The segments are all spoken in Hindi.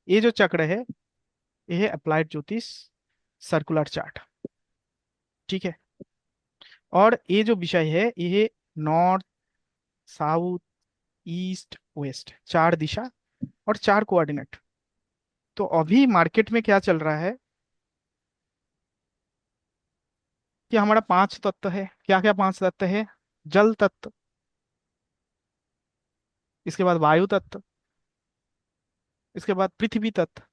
ये जो चक्र है ये है अप्लाइड ज्योतिष सर्कुलर चार्ट। ठीक है। और ये जो विषय है ये नॉर्थ, साउथ, ईस्ट, वेस्ट, चार दिशा और चार कोऑर्डिनेट। तो अभी मार्केट में क्या चल रहा है कि हमारा पांच तत्व है। क्या क्या पांच तत्व है? जल तत्व, इसके बाद वायु तत्व, इसके बाद पृथ्वी तत्व,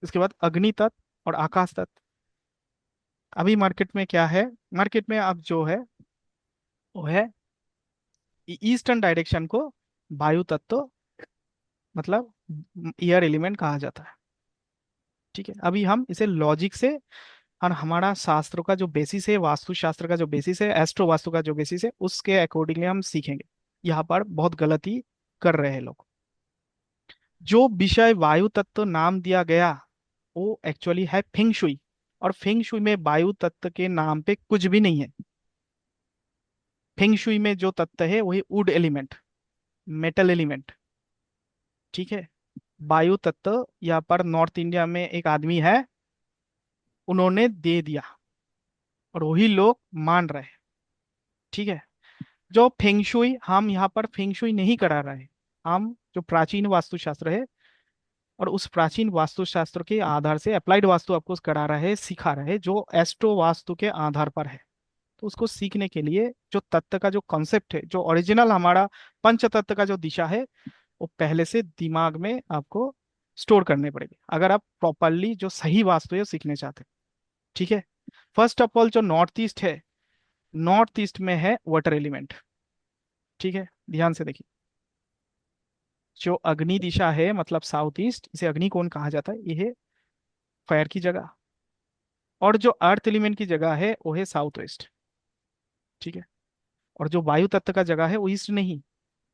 इसके बाद अग्नि तत्व और आकाश तत्व। अभी मार्केट में क्या है? मार्केट में अब जो है वो है ईस्टर्न डायरेक्शन को वायु तत्व, मतलब एयर एलिमेंट कहा जाता है। ठीक है। अभी हम इसे लॉजिक से और हमारा शास्त्रों का जो बेसिस है, वास्तु शास्त्र का जो बेसिस है, एस्ट्रो वास्तु का जो बेसिस है, उसके अकॉर्डिंगली हम सीखेंगे। यहाँ पर बहुत गलती कर रहे हैं लोग। जो विषय वायु तत्व नाम दिया गया वो एक्चुअली है फेंग शुई। और फेंग शुई में वायु तत्व के नाम पे कुछ भी नहीं है। फेंग शुई में जो तत्व है वही वुड एलिमेंट, मेटल एलिमेंट। ठीक है। वायु तत्व यहाँ पर नॉर्थ इंडिया में एक आदमी है, उन्होंने दे दिया और वही लोग मान रहे हैं। ठीक है। जो फेंगशुई, हम यहाँ पर फेंगशुई नहीं करा रहे हैं। हम जो प्राचीन वास्तुशास्त्र है और उस प्राचीन वास्तुशास्त्र के आधार से अप्लाइड वास्तु आपको करा रहा है, सिखा रहा है, जो एस्ट्रो वास्तु के आधार पर है। तो उसको सीखने के लिए जो तत्व का जो कॉन्सेप्ट है, जो ओरिजिनल हमारा पंच तत्व का जो दिशा है, वो पहले से दिमाग में आपको स्टोर करने पड़ेगी अगर आप प्रॉपरली जो सही वास्तु है वो सीखने चाहते हैं। ठीक है। फर्स्ट ऑफ ऑल जो नॉर्थ ईस्ट है, नॉर्थ ईस्ट में है वाटर एलिमेंट। ठीक है। ध्यान से देखिए। जो अग्नि दिशा है मतलब साउथ ईस्ट, इसे अग्नि कोण कहा जाता है, ये है फायर की जगह। और जो अर्थ एलिमेंट की जगह है वो है साउथ वेस्ट। ठीक है। और जो वायु तत्व का जगह है वो ईस्ट नहीं,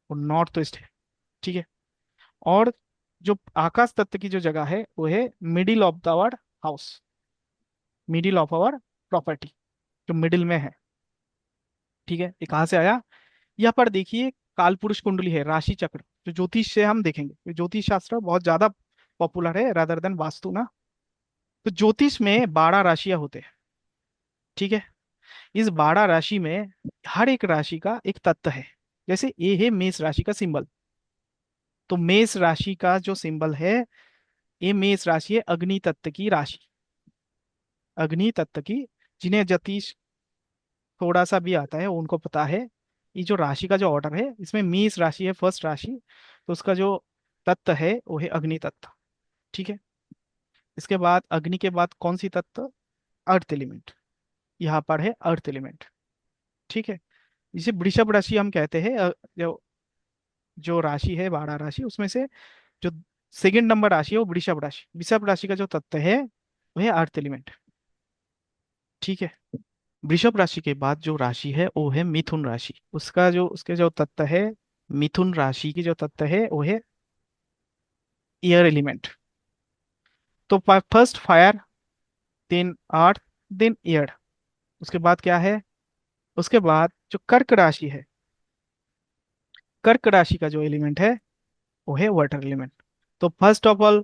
वो नॉर्थ वेस्ट है। ठीक है। और जो आकाश तत्व की जो जगह है वो है middle of the our house, middle of our property, जो मिडिल में है। ठीक है। ये कहाँ से आया? यहाँ पर देखिए, कालपुरुष कुंडली है, राशि चक्र, जो ज्योतिष से हम देखेंगे। ज्योतिष शास्त्र बहुत ज्यादा पॉपुलर है रादर देन वास्तु ना। तो ज्योतिष में 12 राशियां होते हैं। ठीक है। इस 12 राशि में हर एक राशि का एक तत्व है। जैसे ये है मेष राशि का सिंबल, तो मेष राशि का जो सिंबल है, ये मेष राशि है अग्नि तत्व की राशि, अग्नि तत्व की। जिन्हें ज्योतिष थोड़ा सा भी आता है उनको पता है। ये जो राशि का जो ऑर्डर है, इसमें मेष राशि है फर्स्ट राशि, तो उसका जो तत्व है वो है अग्नि तत्व। ठीक है। इसके बाद अग्नि के बाद कौन सी तत्व? Earth element. यहाँ पर है अर्थ एलिमेंट। ठीक है। इसे वृषभ राशि हम कहते हैं। जो जो राशि है 12 राशि, उसमें से जो सेकंड नंबर राशि है वो वृषभ राशि। वृषभ राशि का जो तत्व है वो है अर्थ एलिमेंट। ठीक है। वृषभ राशि के बाद जो राशि है वो है मिथुन राशि। उसका जो उसके जो तत्व है, मिथुन राशि की जो तत्व है वो है एयर एलिमेंट। तो फर्स्ट फायर, देन अर्थ, देन एयर। उसके बाद क्या है? उसके बाद जो कर्क राशि है, कर्क राशि का जो एलिमेंट है वो है वाटर एलिमेंट। तो first of all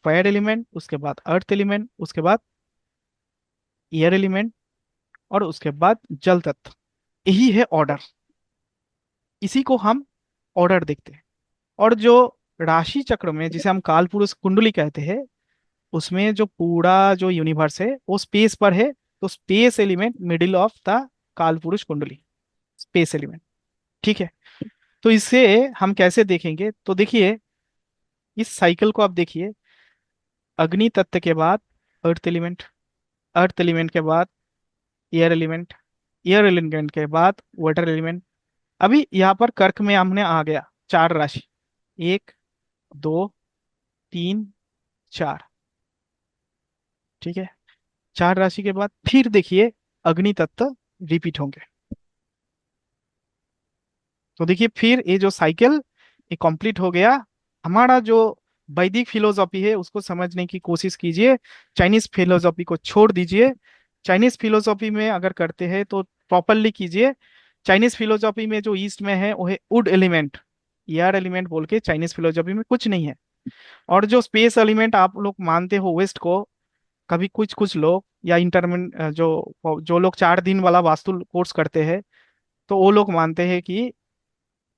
fire element, उसके बाद अर्थ एलिमेंट, उसके बाद एयर एलिमेंट और उसके बाद जल तत्व। यही है ऑर्डर। इसी को हम ऑर्डर देखते हैं। और जो राशि चक्र में जिसे हम काल पुरुष कुंडली कहते हैं, उसमें जो पूरा जो यूनिवर्स है वो स्पेस पर है। तो space element middle of the काल पुरुष कुंडली, स्पेस एलिमेंट। ठीक है। तो इसे हम कैसे देखेंगे? तो देखिए, इस साइकिल को आप देखिए। अग्नि तत्व के बाद अर्थ एलिमेंट, अर्थ एलिमेंट के बाद एयर एलिमेंट, एयर एलिमेंट के बाद वाटर एलिमेंट। अभी यहाँ पर कर्क में हमने आ गया चार राशि, एक, दो, तीन, चार। ठीक है। चार राशि के बाद फिर देखिए अग्नि तत्व रिपीट होंगे। तो देखिए फिर ये जो साइकिल ये कंप्लीट हो गया। हमारा जो वैदिक फिलोसॉफी है उसको समझने की कोशिश कीजिए, चाइनीज फिलोसॉफी को छोड़ दीजिए। चाइनीज फिलोसॉफी में अगर करते हैं तो प्रॉपरली कीजिए। चाइनीज फिलोसॉफी में जो ईस्ट में है वो है वुड एलिमेंट, एयर एलिमेंट बोल के चाइनीज फिलोसॉफी में कुछ नहीं है। और जो स्पेस एलिमेंट आप लोग मानते हो वेस्ट को, कभी कुछ कुछ लोग या इंटरमीन जो जो लोग 4 दिन वाला वास्तु कोर्स करते हैं, तो वो लोग मानते हैं कि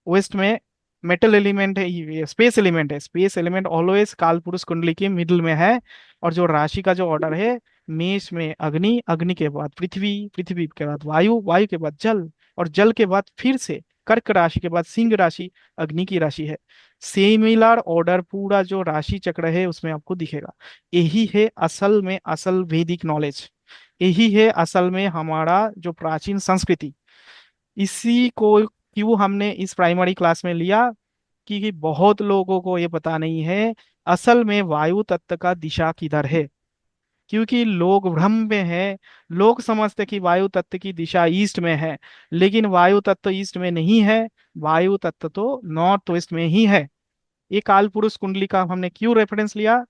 वेस्ट में मेटल एलिमेंट है, ये स्पेस एलिमेंट है। स्पेस एलिमेंट ऑलवेज काल पुरुष कुंडली के मिडिल में है। और जो राशि का जो ऑर्डर है, मेष में अग्नि, अग्नि के बाद पृथ्वी, पृथ्वी के बाद वायु, वायु के बाद जल, और जल के बाद फिर से कर्क राशि के बाद सिंह राशि, अग्नि की राशि है। सिमिलर ऑर्डर पूरा जो राशि चक्र है उसमें आपको दिखेगा। यही है असल में असल वैदिक नॉलेज। यही है असल में हमारा जो प्राचीन संस्कृति। इसी को क्यों हमने इस प्राइमरी क्लास में लिया, कि बहुत लोगों को ये पता नहीं है असल में वायु तत्व का दिशा किधर है। क्योंकि लोग भ्रम में हैं। लोग समझते कि वायु तत्व की दिशा ईस्ट में है, लेकिन वायु तत्व ईस्ट में नहीं है। वायु तत्व तो नॉर्थ वेस्ट में ही है। ये काल पुरुष कुंडली का हमने क्यों रेफरेंस लिया,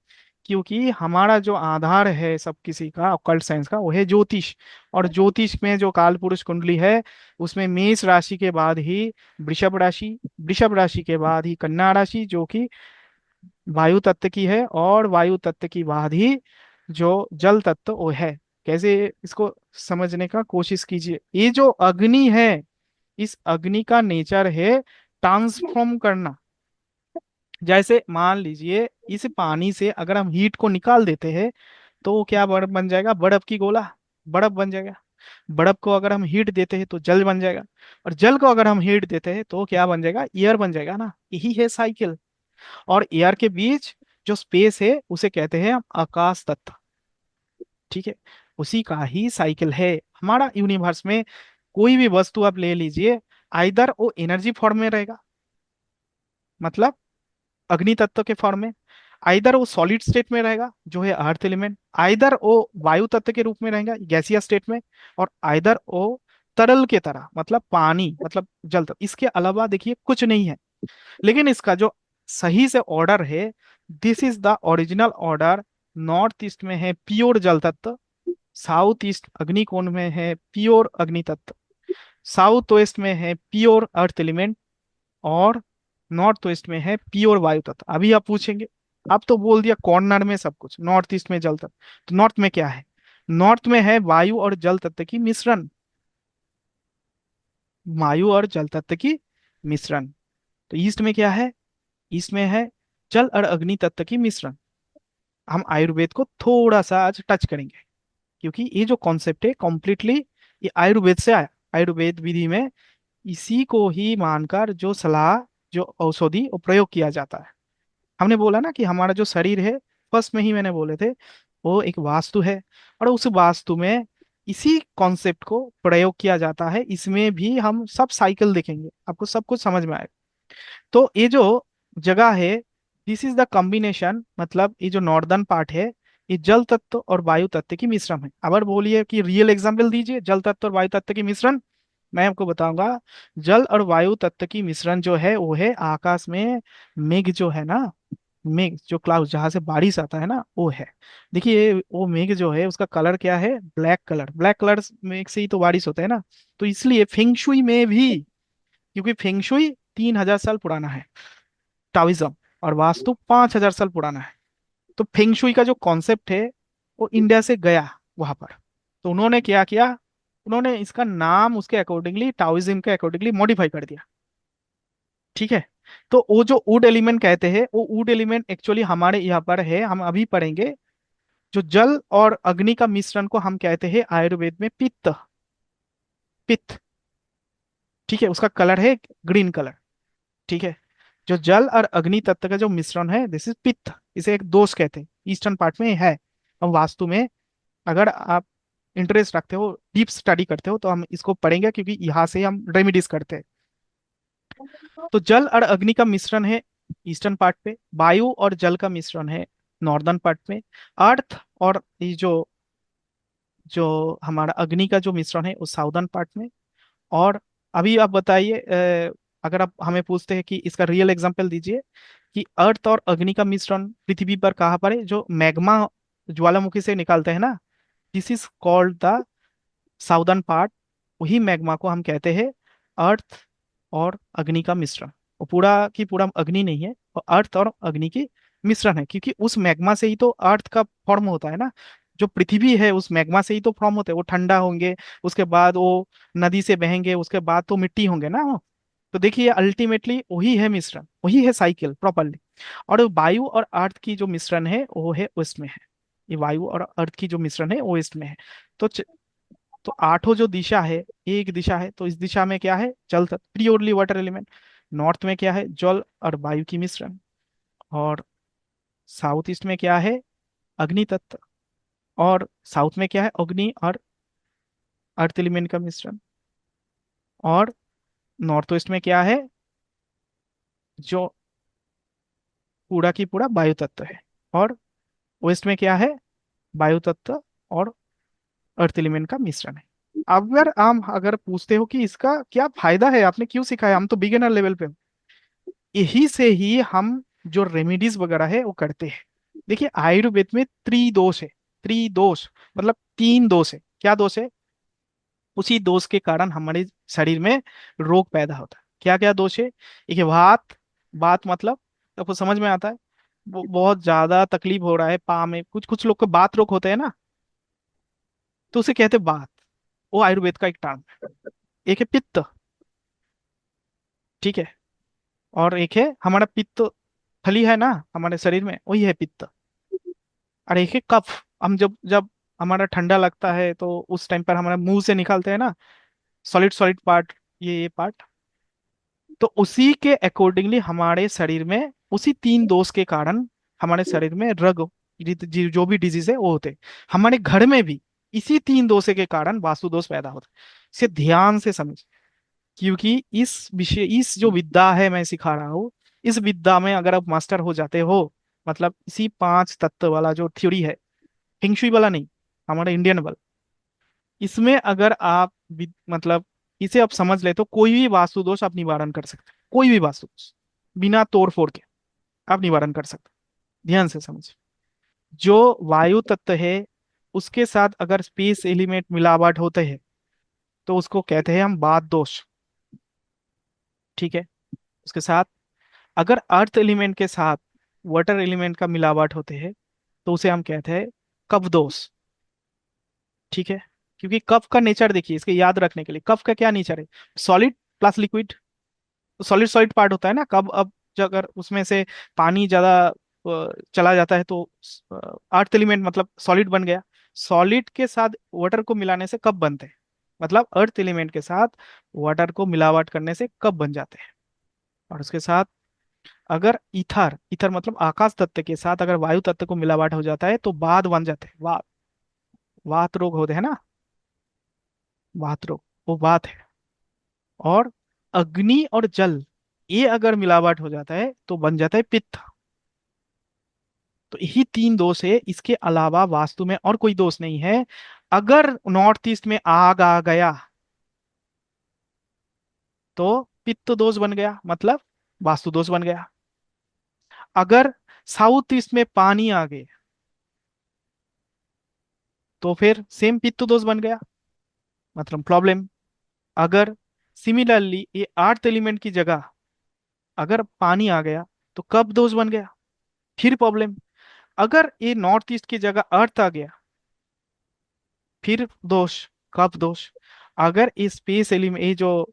क्योंकि हमारा जो आधार है सब किसी का ऑकल्ट साइंस का, वो है ज्योतिष। और ज्योतिष में जो काल पुरुष कुंडली है, उसमें मेष राशि के बाद ही वृषभ राशि, वृषभ राशि के बाद ही कन्या राशि जो कि वायु तत्व की है, और वायु तत्व की बाद ही जो जल तत्व वो है। कैसे इसको समझने का कोशिश कीजिए। ये जो अग्नि है, इस अग्नि का नेचर है ट्रांसफॉर्म करना। जैसे मान लीजिए इस पानी से अगर हम हीट को निकाल देते हैं, तो वो क्या बर्फ बन जाएगा, बर्फ की गोला, बर्फ बन जाएगा। बर्फ को अगर हम हीट देते हैं तो जल बन जाएगा। और जल को अगर हम हीट देते हैं तो क्या बन जाएगा, एयर बन जाएगा ना। यही है साइकिल। और एयर के बीच जो स्पेस है उसे कहते हैं हम आकाश तत्व। ठीक है, उसी का ही साइकिल है हमारा यूनिवर्स में। कोई भी वस्तु आप ले लीजिए, आइदर वो एनर्जी फॉर्म में रहेगा, मतलब अग्नि तत्व के फॉर्म में, आइदर वो सॉलिड स्टेट में रहेगा जो है अर्थ एलिमेंट, आइदर वो वायु तत्व के रूप में रहेगा गैसीय स्टेट में, और आइदर वो तरल के तरह मतलब पानी मतलब जल तत्व। इसके अलावा देखिए कुछ नहीं है। लेकिन इसका जो सही से ऑर्डर है, this is the original order. North east में है प्योर जल तत्व, साउथ ईस्ट अग्निकोण में है प्योर अग्नि तत्व, साउथ वेस्ट में है प्योर अर्थ एलिमेंट, और नॉर्थ वेस्ट में है प्योर वायु तत्व। अभी आप पूछेंगे, आप तो बोल दिया कॉर्नर में सब कुछ, नॉर्थ ईस्ट में जल तत्व, तो नॉर्थ में क्या है? नॉर्थ में है वायु और जल तत्व की मिश्रण। वायु और जल तत्व की मिश्रण। तो ईस्ट में क्या है? ईस्ट में है जल और अग्नि तत्व की मिश्रण। हम आयुर्वेद को थोड़ा सा आज टच करेंगे, क्योंकि ये जो कॉन्सेप्ट है कॉम्प्लीटली ये आयुर्वेद से आया। आयुर्वेद विधि में इसी को ही मानकर जो सलाह, जो औषधि वो प्रयोग किया जाता है। हमने बोला ना कि हमारा जो शरीर है, फर्स्ट में ही मैंने बोले थे, वो एक वास्तु है। और उस वास्तु में इसी कॉन्सेप्ट को प्रयोग किया जाता है। इसमें भी हम सब साइकिल देखेंगे, आपको सब कुछ समझ में आएगा। तो ये जो जगह है, दिस इज द कॉम्बिनेशन, मतलब ये जो नॉर्दर्न पार्ट है, ये जल तत्व और वायु तत्व की मिश्रण है। अगर बोलिए कि रियल एग्जाम्पल दीजिए जल तत्व और वायु तत्व की मिश्रण, मैं आपको बताऊंगा। जल और वायु तत्व की मिश्रण जो है वो है आकाश में मेघ जो है ना, मेघ जो क्लाउड जहां से बारिश आता है ना, वो है। देखिए वो मेघ जो है उसका कलर क्या है, ब्लैक कलर। ब्लैक कलर मेघ से ही तो बारिश होता है ना। तो इसलिए फेंगशुई में भी, क्योंकि फेंगशुई 3,000 साल पुराना है, टाओइज्म, और वास्तु 5,000 साल पुराना है। तो फेंगशुई का जो कॉन्सेप्ट है वो इंडिया से गया वहां पर। तो उन्होंने क्या किया, उन्होंने इसका नाम उसके अकॉर्डिंगली, टाओइज्म के अकॉर्डिंगली मॉडिफाई कर दिया। ठीक है। तो वो जो वुड एलिमेंट कहते हैं, वो वुड एलिमेंट एक्चुअली हमारे यहाँ पर है, हम अभी पढ़ेंगे। जो जल और अग्नि का मिश्रण को हम कहते हैं आयुर्वेद में पित्त। पित्त। ठीक है, उसका कलर है ग्रीन कलर। ठीक है। जो जल और अग्नि तत्व का जो मिश्रण है, दिस इज पित्त। इसे एक दोष कहते हैं, ईस्टर्न पार्ट में है। हम वास्तु में अगर आप इंटरेस्ट रखते हो, डीप स्टडी करते हो, तो हम इसको पढ़ेंगे, क्योंकि यहाँ से हम रेमिडीज करते हैं। तो जल और अग्नि का मिश्रण है ईस्टर्न पार्ट पे, वायु और जल का मिश्रण है नॉर्दर्न पार्ट में, अर्थ और ये जो जो हमारा अग्नि का जो मिश्रण है वो साउदर्न पार्ट में। और अभी आप बताइए, अगर आप हमें पूछते हैं कि इसका रियल एग्जांपल दीजिए, कि अर्थ और अग्नि का मिश्रण पृथ्वी पर कहाँ पर है, जो मैग्मा ज्वालामुखी से निकालते हैं ना, this is called the southern part. वही मैग्मा को हम कहते हैं अर्थ और अग्नि का मिश्रण। वो पूरा की पूरा अग्नि नहीं है, वो अर्थ और अग्नि की मिश्रण है, क्योंकि उस मैग्मा से ही तो अर्थ का फॉर्म होता है ना। जो पृथ्वी है उस मैग्मा से ही तो फॉर्म होते हैं, वो ठंडा होंगे, उसके बाद वो नदी से बहेंगे, उसके बाद तो मिट्टी होंगे ना वो। तो देखिए अल्टीमेटली वही है मिश्रण, वही है साइकिल प्रॉपरली। और वायु और अर्थ की जो मिश्रण है वो है उसमें है, ये वायु और अर्थ की जो मिश्रण है वो इसमें है। तो तो आठों जो दिशा है, एक दिशा है, तो इस दिशा में क्या है, जल तत्व प्योरली वाटर एलिमेंट। नॉर्थ में क्या है, जल और वायु की मिश्रण। और साउथ ईस्ट में क्या है, अग्नि तत्व। और साउथ में क्या है, अग्नि और अर्थ एलिमेंट का मिश्रण। और नॉर्थ ईस्ट में क्या है, जो पूरा की पूरा वायु तत्व है। और वेस्ट में क्या है, वायु तत्व और अर्थ एलिमेंट का मिश्रण है। अगर हम अगर पूछते हो कि इसका क्या फायदा है, आपने क्यों सिखाया, हम तो बिगिनर लेवल पे हो, यही से ही हम जो रेमेडीज वगैरह है वो करते हैं। देखिए आयुर्वेद में त्रिदोष है, त्रिदोष मतलब तीन दोष है। क्या दोष है, उसी दोष के कारण हमारे शरीर में रोग पैदा होता है। क्या क्या दोष है, एक है वात। वात मतलब आपको समझ में आता है, वो बहुत ज्यादा तकलीफ हो रहा है पा में, कुछ कुछ लोग को बात रोग होते हैं ना, तो उसे कहते हैं बात। वो आयुर्वेद का एक टर्म है। एक है पित्त, ठीक है। और एक है हमारा पित्त थली है ना हमारे शरीर में, वही है पित्त। और एक है कफ। हम जब जब हमारा ठंडा लगता है तो उस टाइम पर हमारे मुंह से निकालते हैं ना सॉलिड सॉलिड पार्ट, ये पार्ट। तो उसी के अकॉर्डिंगली हमारे शरीर में उसी तीन दोष के कारण हमारे शरीर में रोग, जो भी डिजीज है वो होते हैं। हमारे घर में भी इसी तीन दोष के कारण वास्तु दोष पैदा होता है। इसे ध्यान से समझ, क्योंकि इस विषय, इस जो विद्या है मैं सिखा रहा हूँ, इस विद्या में अगर आप मास्टर हो जाते हो, मतलब इसी पांच तत्व वाला जो थ्योरी है, फेंगशुई वाला नहीं, हमारा इंडियन वाला, इसमें अगर आप मतलब इसे आप समझ ले तो कोई भी वास्तु दोष आप निवारण कर सकते हैं। कोई भी वास्तु दोष बिना तोड़ फोड़ के आप निवारण कर सकते हैं। ध्यान से समझ, जो वायु तत्व है उसके साथ अगर स्पेस एलिमेंट मिलावट होते हैं तो उसको कहते हैं हम वात दोष, ठीक है। उसके साथ अगर अर्थ एलिमेंट के साथ वाटर एलिमेंट का मिलावट होते हैं तो उसे हम कहते हैं कफ दोष, ठीक है। क्योंकि कफ का नेचर देखिए, इसके याद रखने के लिए, कफ का क्या नेचर है, सॉलिड प्लस लिक्विड। तो सॉलिड सॉलिड पार्ट होता है ना कब, अब जो अगर उसमें से पानी ज्यादा चला जाता है तो अर्थ एलिमेंट मतलब सॉलिड बन गया। सॉलिड के साथ वाटर को मिलाने से कब बनते हैं, मतलब अर्थ एलिमेंट के साथ वाटर को मिलावट करने से कब बन जाते हैं। और उसके साथ अगर ईथर, ईथर मतलब आकाश तत्व के साथ अगर वायु तत्व को मिलावट हो जाता है तो वात बन जाते हैं। वात, वात रोग होते हैं ना, वात रोग, वो वात है। और अग्नि और जल, ये अगर मिलावट हो जाता है तो बन जाता है पित्त। तो यही तीन दोष है, इसके अलावा वास्तु में और कोई दोष नहीं है। अगर नॉर्थ ईस्ट में आग आ गया तो पित्त दोष बन गया, मतलब वास्तु दोष बन गया। अगर साउथ ईस्ट में पानी आ गया तो फिर सेम पित्त दोष बन गया, मतलब प्रॉब्लम। अगर सिमिलरली ये अर्थ एलिमेंट की जगह अगर पानी आ गया तो कब दोष बन गया, फिर प्रॉब्लम। अगर ये नॉर्थ ईस्ट की जगह अर्थ आ गया फिर दोष, कब दोष। अगर ये स्पेस एलिमेंट, ये जो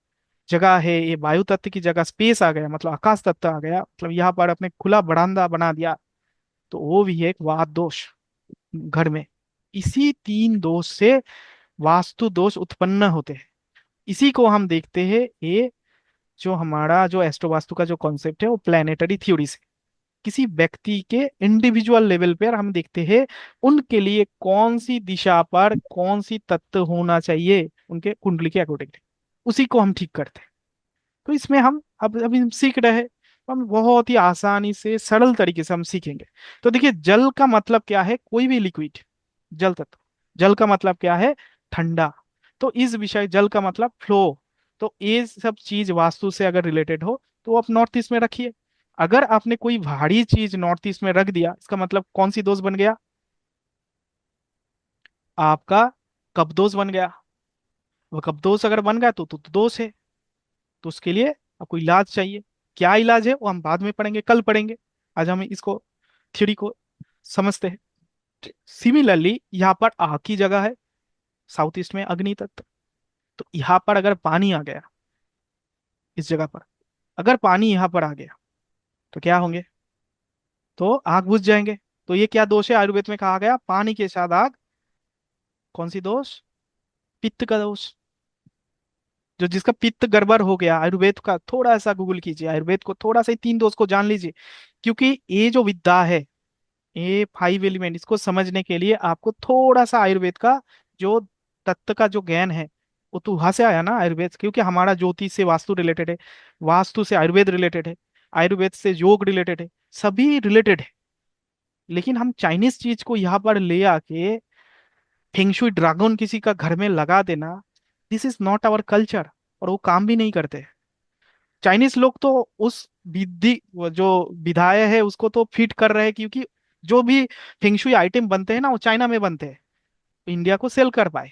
जगह है, ये वायु तत्व की जगह स्पेस आ गया मतलब आकाश तत्व आ गया, मतलब यहाँ पर अपने खुला बरामदा बना दिया, तो वो भी है एक वात दोष घर में। इसी तीन दोष से वास्तु दोष उत्पन्न होते हैं। इसी को हम देखते हैं, ये जो हमारा जो एस्ट्रो वास्तु का जो कॉन्सेप्ट है वो प्लानिटरी थ्योरी से, किसी व्यक्ति के इंडिविजुअल लेवल पर हम देखते हैं उनके लिए कौन सी दिशा पर कौन सी तत्व होना चाहिए उनके कुंडली के अकॉर्डिंग, उसी को हम ठीक करते हैं। तो इसमें हम अब अभी हम सीख रहे हैं, तो हम बहुत ही आसानी से सरल तरीके से हम सीखेंगे। तो देखिए जल का मतलब क्या है, कोई भी लिक्विड, जल तत्व। जल का मतलब क्या है, ठंडा। तो इस विषय जल का मतलब फ्लो। तो ये सब चीज वास्तु से अगर रिलेटेड हो तो आप नॉर्थ ईस्ट में रखिए। अगर आपने कोई भारी चीज नॉर्थ ईस्ट में रख दिया, इसका मतलब कौन सी दोष बन गया, आपका कबदोष बन गया। वो कबदोष अगर बन गया तो दोष है। तो उसके लिए आपको इलाज चाहिए। क्या इलाज है वो हम बाद में पढ़ेंगे, कल पढ़ेंगे। आज हम इसको थ्योरी को समझते हैं। सिमिलरली यहाँ पर आग की जगह है, साउथ ईस्ट में अग्नि तत्व। तो यहाँ पर अगर पानी आ गया इस जगह पर, अगर पानी यहाँ पर आ गया तो क्या होंगे? तो आग बुझ जाएंगे। तो ये क्या दोष है आयुर्वेद में कहा गया? पानी के साथ आग। कौन सी दोष? पित्त का दोष। जो जिसका पित्त गड़बड़ हो गया, आयुर्वेद का थोड़ा सा गूगल कीजिए, आयुर्वेद को थोड़ा सा, 3 दोष को जान लीजिए। क्योंकि ये जो विद्या है, ये 5 एलिमेंट, इसको समझने के लिए आपको थोड़ा सा आयुर्वेद का जो तत्व का जो ज्ञान है, वो तो वहां से आया ना आयुर्वेद। क्योंकि हमारा ज्योतिष से वास्तु रिलेटेड है, वास्तु से आयुर्वेद रिलेटेड है, आयुर्वेद से योग रिलेटेड है, सभी रिलेटेड है। लेकिन हम चाइनीज चीज को यहाँ पर ले आके फेंगशुई ड्रैगन किसी का घर में लगा देना, this is not our culture. और वो काम भी नहीं करते। चाइनीज लोग तो उस विधि, वो जो विधाय है उसको तो फिट कर रहे हैं। क्योंकि जो भी फेंगशुई आइटम बनते हैं ना, वो चाइना में बनते हैं, इंडिया को सेल कर पाए,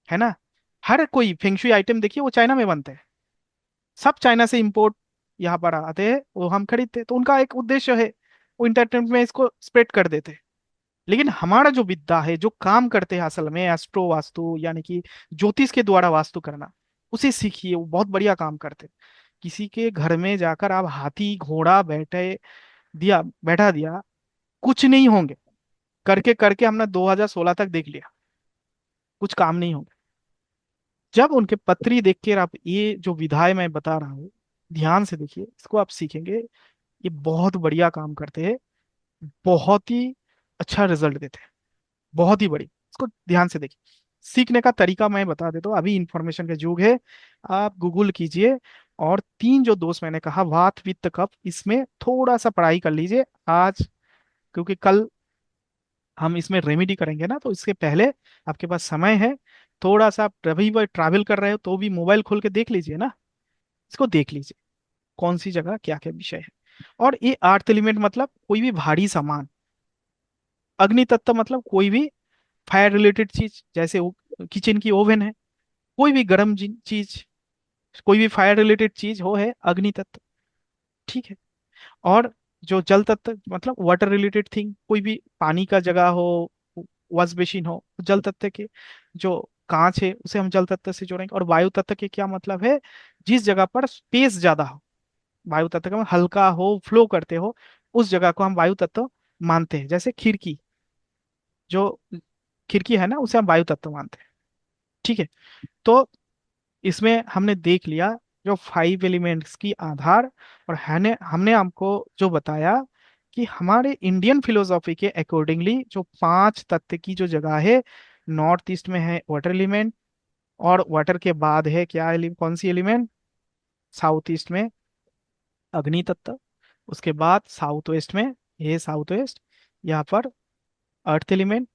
है ना। हर कोई फेंगशुई आइटम देखिए वो चाइना में बनते हैं। सब चाइना से इंपोर्ट यहाँ पर आते हैं, वो हम खरीदते हैं। तो उनका एक उद्देश्य है, वो इंटरटेनमेंट में इसको स्प्रेड कर देते हैं। लेकिन हमारा जो विद्या है, जो काम करते हैं असल में, एस्ट्रो वास्तु यानी कि ज्योतिष के द्वारा वास्तु करना, उसे सीखिए, वो बहुत बढ़िया काम करते हैं। किसी के घर में जाकर आप हाथी घोड़ा बैठा दिया, कुछ नहीं होंगे। करके करके हमने 2016 तक देख लिया, कुछ काम नहीं होंगे। जब उनके पत्री देख कर आप ये जो विधाएं मैं बता रहा हूँ, ध्यान से देखिए, इसको आप सीखेंगे, ये बहुत बढ़िया काम करते हैं, बहुत ही अच्छा रिजल्ट देते हैं, बहुत ही बड़ी। इसको ध्यान से देखिए। सीखने का तरीका मैं बता देता हूँ, अभी इंफॉर्मेशन का युग है। आप गूगल कीजिए, और 3 जो दोस्त मैंने कहा, वात पित्त कफ, इसमें थोड़ा सा पढ़ाई कर लीजिए आज। क्योंकि कल हम इसमें रेमेडी करेंगे ना, तो इसके पहले आपके पास समय है थोड़ा सा। आप कभी भी ट्रैवल कर रहे हो तो भी मोबाइल खोल के देख लीजिए ना, इसको देख लीजिए कौन सी जगह क्या क्या विषय है। और ये 8 एलिमेंट मतलब कोई भी भारी सामान। अग्नि तत्व मतलब कोई भी फायर रिलेटेड चीज, जैसे किचन की ओवन है, कोई भी गर्म चीज, कोई भी फायर रिलेटेड चीज हो, है अग्नि तत्व। ठीक है। और जो जल तत्व मतलब वाटर रिलेटेड थिंग, कोई भी पानी का जगह हो, वॉश बेसिन हो, जल तत्व के जो कांच है उसे हम जल तत्व से जोड़ेंगे। और वायु तत्व के क्या मतलब है? जिस जगह पर स्पेस ज्यादा हो, वायु तत्व का मतलब हल्का हो, फ्लो करते हो, उस जगह को हम वायु तत्व मानते हैं। जैसे खिड़की, जो खिड़की है ना, उसे हम वायु तत्व मानते हैं। ठीक है। तो इसमें हमने देख लिया जो 5 एलिमेंट्स की आधार। और हमने हमने आपको जो बताया कि हमारे इंडियन फिलोसॉफी के अकॉर्डिंगली जो 5 तत्व की जो जगह है, नॉर्थ ईस्ट में है वाटर एलिमेंट, और वाटर के बाद है क्या कौन सी एलिमेंट? साउथ ईस्ट में अग्नि तत्व। उसके बाद साउथ वेस्ट में, ये साउथ वेस्ट, यहाँ पर अर्थ एलिमेंट।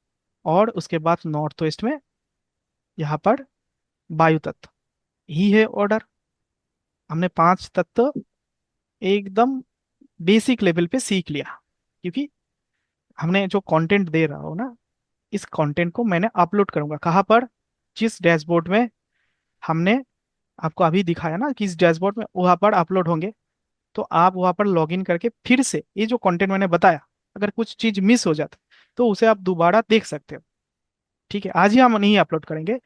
और उसके बाद नॉर्थ वेस्ट में यहाँ पर वायु तत्व। ही है ऑर्डर। हमने 5 तत्व एकदम बेसिक लेवल पे सीख लिया। क्योंकि हमने जो कंटेंट दे रहा हो ना, इस कंटेंट को मैंने अपलोड करूंगा कहाँ पर? जिस डैशबोर्ड में हमने आपको अभी दिखाया ना, किस डैशबोर्ड में, वहां पर अपलोड होंगे। तो आप वहां पर लॉगिन करके फिर से ये जो कंटेंट मैंने बताया, अगर कुछ चीज मिस हो जाता तो उसे आप दोबारा देख सकते हो। ठीक है। आज ही हम नहीं अपलोड करेंगे,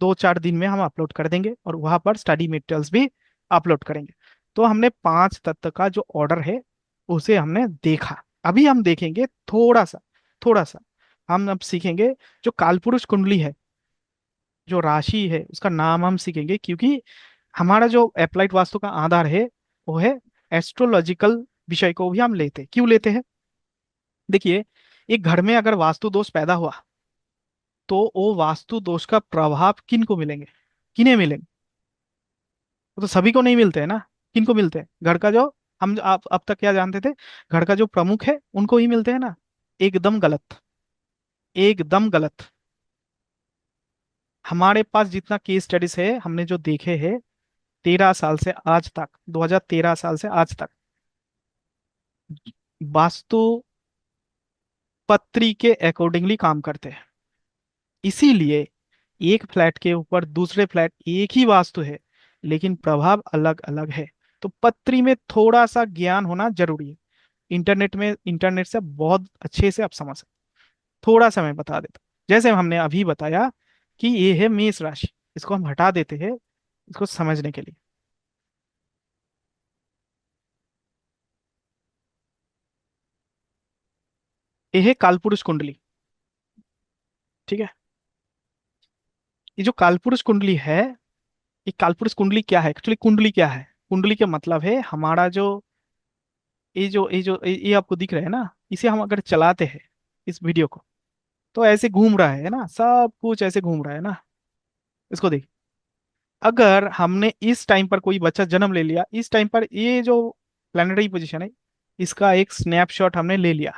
2-4 दिन में हम अपलोड कर देंगे, और वहां पर स्टडी मटेरियल्स भी अपलोड करेंगे। तो हमने 5 तत्व का जो ऑर्डर है उसे हमने देखा। अभी हम देखेंगे थोड़ा सा हम अब सीखेंगे जो कालपुरुष कुंडली है, जो राशि है, उसका नाम हम सीखेंगे। क्योंकि हमारा जो अप्लाइड वास्तु का आधार है, वो है एस्ट्रोलॉजिकल विषय को भी हम लेते हैं। क्यों लेते हैं? देखिए, एक घर में अगर वास्तु दोष पैदा हुआ, तो वो वास्तु दोष का प्रभाव किन को मिलेंगे? किन्हें मिलेंगे? वो तो सभी को नहीं मिलते हैं ना। किन को मिलते हैं? घर का जो, हम आप अब तक क्या जानते थे, घर का जो प्रमुख है उनको ही मिलते हैं ना। एकदम गलत, एकदम गलत। हमारे पास जितना केस स्टडीज है, हमने जो देखे हैं 13 साल से आज तक, 2013 साल से आज तक, वास्तु पत्री के अकॉर्डिंगली काम करते हैं। इसीलिए एक फ्लैट के ऊपर दूसरे फ्लैट एक ही वास्तु है, लेकिन प्रभाव अलग अलग है। तो पत्री में थोड़ा सा ज्ञान होना जरूरी है। इंटरनेट से बहुत अच्छे से आप समझ सकते। थोड़ा सा मैं बता देता हूं। जैसे हमने अभी बताया कि ये है मेष राशि, इसको हम हटा देते हैं इसको समझने के लिए। ये है कालपुरुष कुंडली। ठीक है। ये जो कालपुरुष कुंडली है, ये कालपुरुष कुंडली क्या है एक्चुअली? कुंडली क्या है? कुंडली का मतलब है हमारा जो ये आपको दिख रहा है ना, इसे हम अगर चलाते हैं इस वीडियो को, तो ऐसे घूम रहा है ना, सब कुछ ऐसे घूम रहा है ना। इसको देख, अगर हमने इस टाइम पर कोई बच्चा जन्म ले लिया, इस टाइम पर ये जो प्लानिटरी पोजीशन है, इसका एक स्नैपशॉट हमने ले लिया।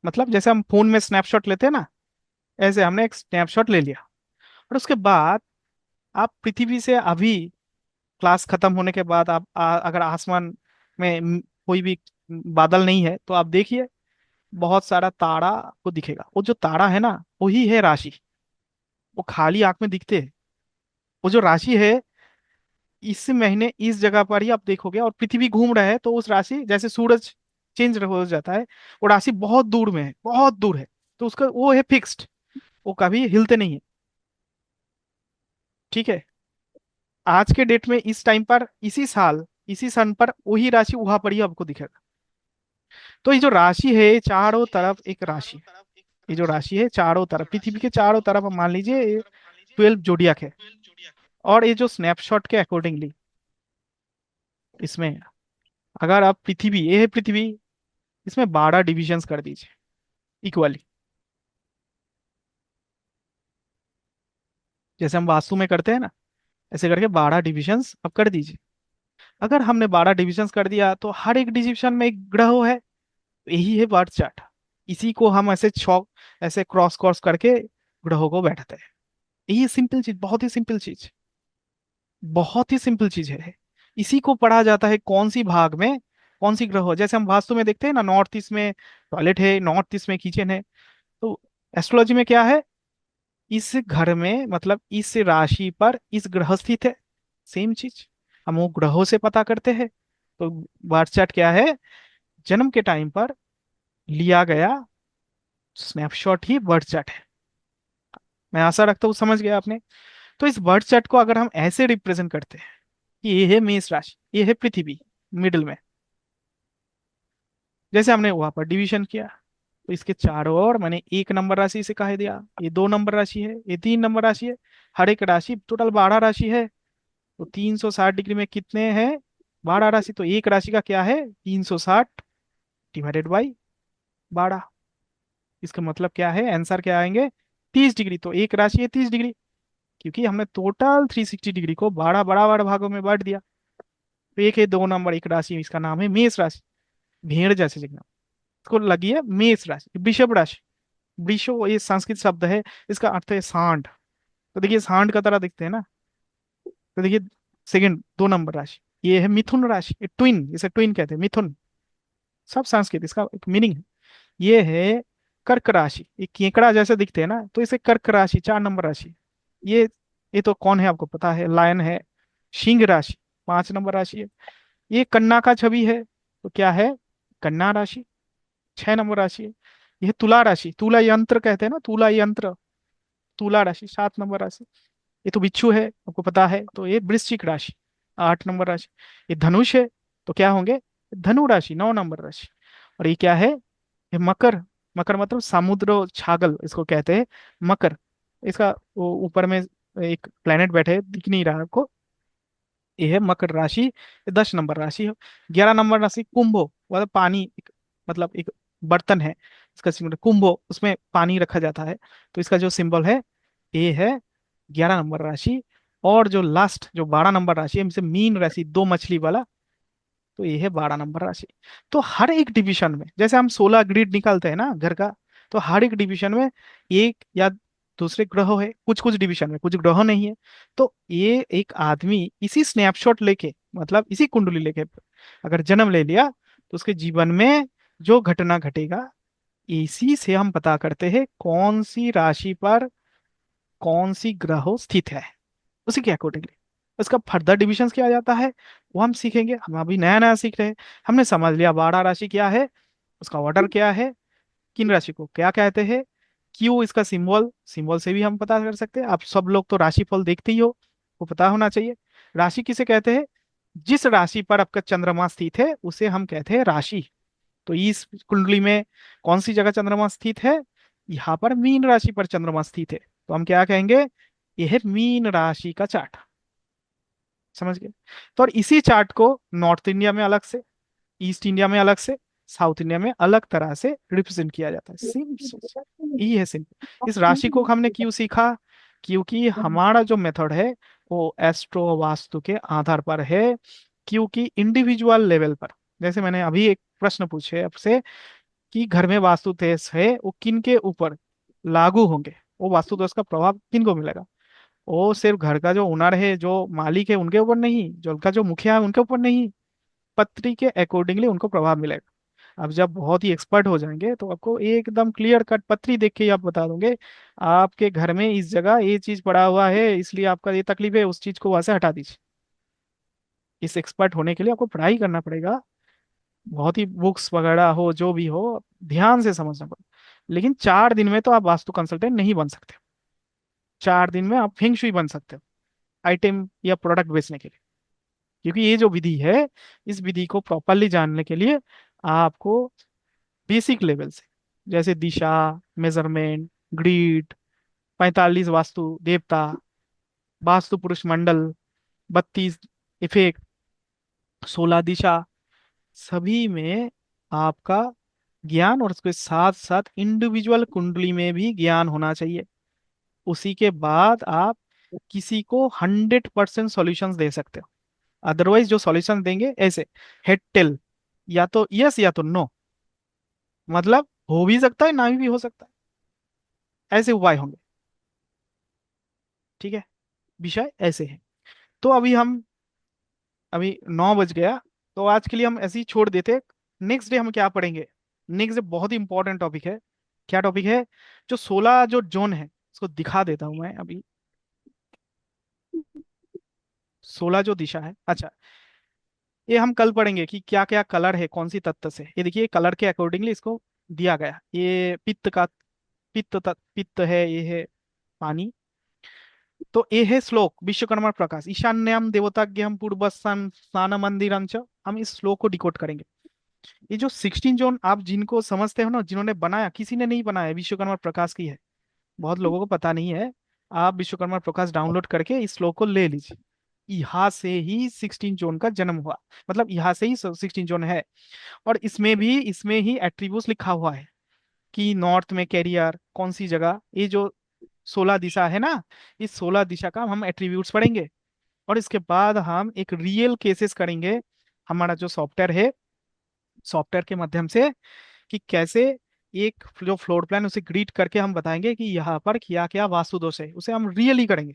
मतलब जैसे हम फोन में स्नैपशॉट लेते हैं ना, ऐसे हमने एक स्नैपशॉट ले लिया। और उसके बाद आप पृथ्वी से अभी क्लास खत्म होने के बाद आप अगर आसमान में कोई भी बादल नहीं है, तो आप देखिए बहुत सारा तारा आपको दिखेगा। वो जो तारा है ना, वही है राशि। वो खाली आंख में दिखते हैं। वो जो राशि है, इस महीने इस जगह पर ही आप देखोगे, और पृथ्वी घूम रहा है तो उस राशि जैसे सूरज चेंज हो जाता है, वो राशि बहुत दूर में है, बहुत दूर है। तो उसका वो है फिक्स्ड, वो कभी हिलते नहीं है। ठीक है। आज के डेट में इस टाइम पर इसी साल इसी सन पर वही राशि वहां पर ही आपको दिखेगा। तो ये जो राशि है, चारों तरफ एक राशि, ये जो राशि है चारों तरफ, पृथ्वी के चारों तरफ, आप मान लीजिए 12 जोडियाक है। और ये जो स्नैपशॉट के अकॉर्डिंगली इसमें, अगर आप पृथ्वी, ये है पृथ्वी, इसमें 12 डिविजन्स कर दीजिए इक्वली, जैसे हम वास्तु में करते हैं ना, ऐसे करके 12 डिविजन्स अब कर दीजिए। अगर हमने 12 डिविजन्स कर दिया, तो हर एक डिविजन में एक ग्रह है। यही है बर्थ चार्ट। इसी को हम ऐसे चौक, ऐसे क्रॉस क्रॉस करके ग्रहों को बैठते हैं। यही सिंपल चीज, बहुत ही सिंपल चीज, बहुत ही सिंपल चीज है। इसी को पढ़ा जाता है कौन सी भाग में कौन सी ग्रह हो। जैसे हम वास्तु में देखते हैं ना, नॉर्थ ईस्ट में टॉयलेट है, नॉर्थ ईस्ट में किचन है। तो एस्ट्रोलॉजी में क्या है? इस घर में, मतलब इस राशि पर इस ग्रह स्थित है। सेम चीज हम वो ग्रहों से पता करते हैं। तो बर्थ चार्ट क्या है? जन्म के टाइम पर लिया गया स्नैपशॉट ही बर्थ चार्ट है। मैं आशा रखता हूँ समझ गया आपने। तो इस बर्थ चार्ट को अगर हम ऐसे रिप्रेजेंट करते हैं कि ये है मेष राशि, ये है पृथ्वी मिडिल में, जैसे हमने वहां पर डिवीजन किया, तो इसके चारों ओर मैंने एक नंबर राशि से कह दिया, ये 2 नंबर राशि है, ये 3 नंबर राशि है। हर एक राशि टोटल 12 राशि है। तो 360 डिग्री में कितने हैं? 12 राशि। तो एक राशि का क्या है? 360 डिवाइडेड बाई 12। इसका मतलब क्या है? आंसर क्या आएंगे? 30 डिग्री। तो एक राशि है 30 डिग्री, क्योंकि हमने टोटल 360 डिग्री को 12 बड़ा बड़ा भागों में बांट दिया। तो एक है 2 नंबर एक राशि, इसका नाम है मेष राशि। भेड़ जैसे जगह इसको लगी है मेष राशि। वृषभ राशि, वृषो ये संस्कृत शब्द है, इसका अर्थ है सांड। तो देखिए सांड का तरह दिखते हैं ना। तो देखिए सेकंड 2 नंबर राशि, ये है मिथुन राशि, ये ट्विन, इसे ट्विन कहते हैं, मिथुन। सब संस्कृत, इसका एक मीनिंग है। ये है कर्क राशि, ये केकड़ा जैसे दिखते हैं ना, तो इसे कर्क राशि 4 नंबर राशि। ये ये तो कौन है आपको पता है, लायन है। सिंह राशि 5 नंबर राशि है। ये कन्या का छवि है, तो क्या है? कन्या राशि 6 नंबर राशि है। यह तुला राशि, तुला यंत्र कहते हैं ना, तुला यंत्र, तुला राशि 7 नंबर राशि। ये तो बिच्छू है, आपको पता है। तो ये वृश्चिक राशि 8 नंबर राशि। ये धनुष है, तो क्या होंगे? धनु राशि 9 नंबर राशि। और ये क्या है? ये मकर, मकर मतलब समुद्र छागल इसको कहते हैं, मकर। इसका ऊपर में एक प्लेनेट बैठे है, दिख नहीं रहा आपको। ये है मकर राशि, ये 10 नंबर राशि है। 11 नंबर राशि कुंभो, मतलब पानी मतलब एक बर्तन है, इसका सिंबल कुंभो, उसमें पानी रखा जाता है। तो इसका जो सिंबल है, ये है 11 नंबर राशि। और जो लास्ट जो 12 नंबर राशि है, इनसे मीन राशि, दो मछली वाला, तो ये है 12 नंबर राशि। तो हर एक डिवीजन में, जैसे हम 16 ग्रिड निकालते हैं ना घर का, तो हर एक डिवीजन में एक या दूसरे ग्रह है, कुछ कुछ डिवीजन में कुछ ग्रह नहीं है। तो ये एक आदमी इसी स्नैपशॉट लेके, मतलब इसी कुंडली लेके अगर जन्म ले लिया, तो उसके जीवन में जो घटना घटेगा, इसी से हम पता करते हैं कौन सी राशि पर कौन सी ग्रह स्थित है, उसी के अकॉर्डिंगली। उसका फर्दर डिविजन किया जाता है, वो हम सीखेंगे। हम अभी नया नया सीख रहे हैं। हमने समझ लिया बारह राशि क्या है, उसका ऑर्डर क्या है, किन राशि को क्या कहते हैं, क्यों इसका सिंबल, सिंबल से भी हम पता कर सकते हैं। आप सब लोग तो राशिफल देखते ही हो, वो पता होना चाहिए। राशि किसे कहते हैं? जिस राशि पर आपका चंद्रमा स्थित है उसे हम कहते हैं राशि। तो इस कुंडली में कौन सी जगह चंद्रमा स्थित है? यहाँ पर मीन राशि पर चंद्रमा स्थित है, तो हम क्या कहेंगे? यह है मीन राशि का चार्ट। समझ गए? तो और इसी चार्ट को नॉर्थ इंडिया में अलग से, ईस्ट इंडिया में अलग से, साउथ इंडिया में अलग तरह से रिप्रेजेंट किया जाता है। सिंपल, यही है सिंपल। इस राशि को हमने क्यों सीखा? क्योंकि हमारा जो मेथड है वो एस्ट्रो वास्तु के आधार पर है। क्योंकि इंडिविजुअल लेवल पर, जैसे मैंने अभी एक प्रश्न पूछे आपसे कि घर में वास्तु दोष है वो किन के ऊपर लागू होंगे, वो वास्तु दोष का प्रभाव किन को मिलेगा? वो सिर्फ घर का जो ओनर है, जो मालिक है, उनके ऊपर नहीं, जो उनका जो मुखिया है उनके ऊपर नहीं, पत्री के अकॉर्डिंगली उनको प्रभाव मिलेगा। अब जब बहुत ही एक्सपर्ट हो जाएंगे तो आपको एकदम क्लियर कट पत्री देख के ही आप बता दोगे आपके घर में इस जगह ये चीज पड़ा हुआ है इसलिए आपका ये तकलीफ है, उस चीज को वहां से हटा दीजिए। इस एक्सपर्ट होने के लिए आपको पढ़ाई करना पड़ेगा, बहुत ही बुक्स वगैरह हो जो भी हो, ध्यान से समझना पड़ेगा। लेकिन 4 दिन में तो आप वास्तु कंसल्टेंट नहीं बन सकते। 4 दिन में आप फेंग शुई बन सकते हो आइटम या प्रोडक्ट बेचने के लिए। क्योंकि ये जो विधि है, इस विधि को प्रॉपरली जानने के लिए आपको बेसिक लेवल से, जैसे दिशा, मेजरमेंट, ग्रिड, 45 वास्तु देवता, वास्तु पुरुष मंडल, 32 इफेक्ट, 16 दिशा, सभी में आपका ज्ञान, और उसके साथ साथ इंडिविजुअल कुंडली में भी ज्ञान होना चाहिए। उसी के बाद आप किसी को 100% सॉल्यूशंस दे सकते हो। अदरवाइज जो सॉल्यूशन देंगे ऐसे हेड टेल, या तो यस या तो नो, मतलब हो भी सकता है ना भी हो सकता है, ऐसे उपाय होंगे। ठीक है, विषय ऐसे है। तो अभी 9 बज गया, तो आज के लिए हम ऐसे ही छोड़ देते। नेक्स्ट डे हम क्या पढ़ेंगे? नेक्स्ट डे बहुत ही इंपॉर्टेंट टॉपिक है। क्या टॉपिक है? जो 16 जो जोन है उसको दिखा देता हूं मैं अभी। 16 जो दिशा है, अच्छा, ये हम कल पढ़ेंगे कि क्या क्या कलर है कौन सी तत्व से। ये देखिए कलर के अकॉर्डिंगली इसको दिया गया। ये पित्त का, पित्त है, ये है पानी। तो ये है श्लोक विश्वकर्मा प्रकाश ईशान्यम देवताज्ञम पूर्व स्नान मंदिरम च। हम इस श्लोक को डिकोड करेंगे। ये जो 16 जोन आप जिनको समझते हो ना, जिन्होंने बनाया, किसी ने नहीं बनाया, विश्वकर्मा प्रकाश की है। बहुत लोगों को पता नहीं है। आप विश्वकर्मा प्रकाश डाउनलोड करके इस श्लोक को ले लीजिए। यहाँ से ही 16 जोन का जन्म हुआ, मतलब यहाँ से ही 16 जोन है। और इसमें ही एट्रीब्यूट्स लिखा हुआ है कि नॉर्थ में कैरियर कौन सी जगह, ये जो 16 दिशा है ना, इस 16 दिशा का हम एट्रीब्यूट्स पढ़ेंगे। और इसके बाद हम एक रियल केसेस करेंगे। हमारा जो सॉफ्टवेयर है, सॉफ्टवेयर के माध्यम से, कि कैसे एक जो फ्लोर प्लान उसे ग्रीड करके हम बताएंगे कि यहाँ पर क्या क्या वास्तु दोष है, उसे हम रियली करेंगे।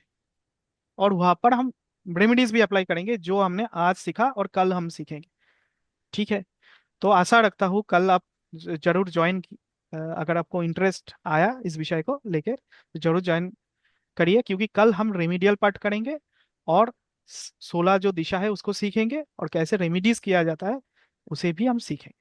और वहां पर हम रेमेडीज भी अप्लाई करेंगे जो हमने आज सीखा और कल हम सीखेंगे। ठीक है? तो आशा रखता हूँ कल आप जरूर ज्वाइन, अगर आपको इंटरेस्ट आया इस विषय को लेकर तो जरूर ज्वाइन करिए। क्योंकि कल हम रेमिडियल पार्ट करेंगे और 16 जो दिशा है उसको सीखेंगे, और कैसे रेमिडीज किया जाता है उसे भी हम सीखेंगे।